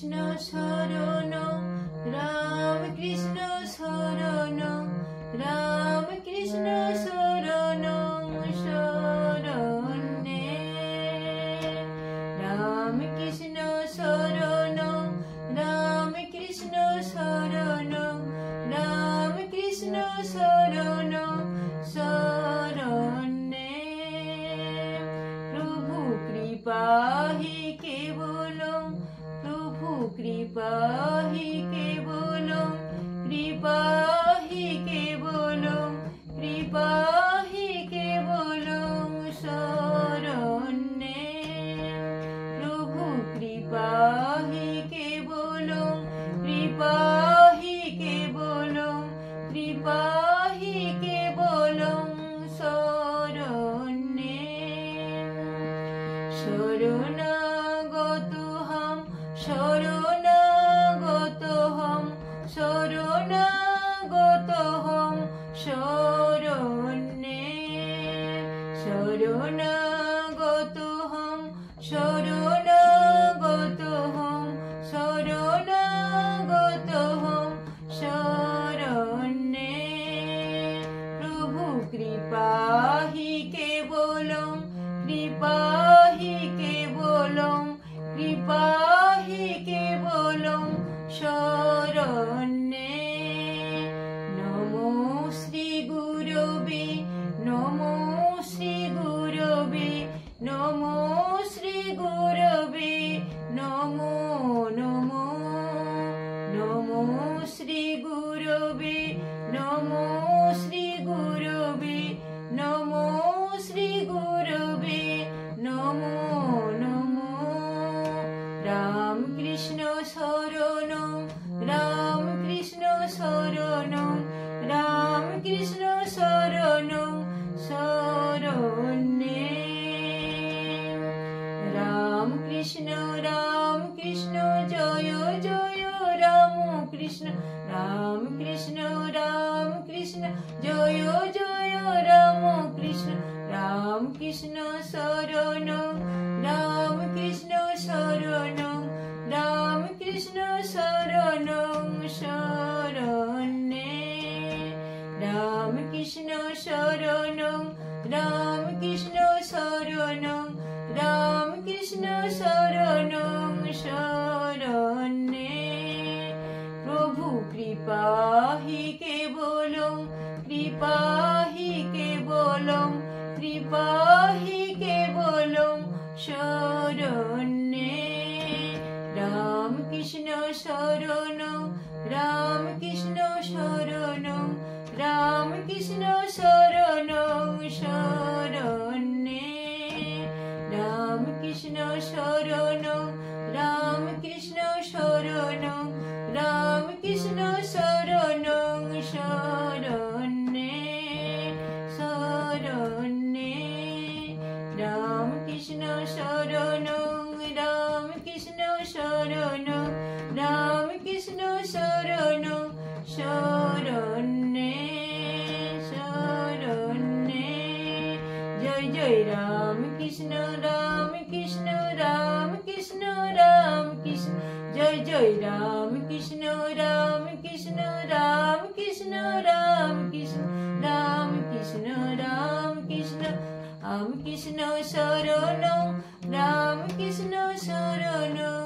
কৃষ্ণ শরণ রাম কৃষ্ণ শরণ রাম কৃষ্ণ শরণ শরণে রাম কৃষ্ণ শরণ রাম কৃষ্ণ শরণ রাম কৃষ্ণ শরণ শরণে প্রভু কৃপা হি কেবলম প্রভু কৃপা হি কেবলম কৃপা হি কেবলম কৃপা হি কেবলম শরণে প্রভু কৃপা হি কেবলম কৃপা হি কেবলম কৃপা হি কেবলম শরণে শরণাগতহম শরণাগতহম শরণাগতহম শরণে শরণাগতহম শরণাগতহম শরণাগতহম শরণে প্রভু কৃপা হি কেবলম কৃপা হি কেবলম কৃপা হি কেবলম শরণে নমো শ্রী গুরবে নমো শ্রী গুরবে নমো শ্রী গুরবে নমো নমো নমো শ্রী গুরবে নমো শ্রী গুরবে নমো শ্রী গুরবে নমো নমো রাম কৃষ্ণ শরণ রাম কৃষ্ণ শরণ রাম কৃষ্ণ শরণ শরণে রাম কৃষ্ণ জয় জয় রাম কৃষ্ণ জয় জয় রাম কৃষ্ণ শরণ রাম কৃষ্ণ শরণ রাম কৃষ্ণ শরণ শরণে রাম কৃষ্ণ শরণ রাম কৃষ্ণ শরণ রাম কৃষ্ণ শরণ শরণে প্রভু কৃপা হি কেবলম কৃপা হি কেবলম কৃপা হি কেবলম শরণে রাম কৃষ্ণ শরণ রাম কৃষ্ণ শরণ রাম কৃষ্ণ শরণ শরণে রাম কৃষ্ণ শরণ রাম কৃষ্ণ শরণ রাম কৃষ্ণ শরণ শরণে শরণে রাম কৃষ্ণ শরণ রাম কৃষ্ণ শরণ রাম কৃষ্ণ শরণ শরণে শরণে জয় জয় রাম কৃষ্ণ জয় জয় রাম কৃষ্ণ রাম কৃষ্ণ রাম কৃষ্ণ শরণ রাম কৃষ্ণ শরণ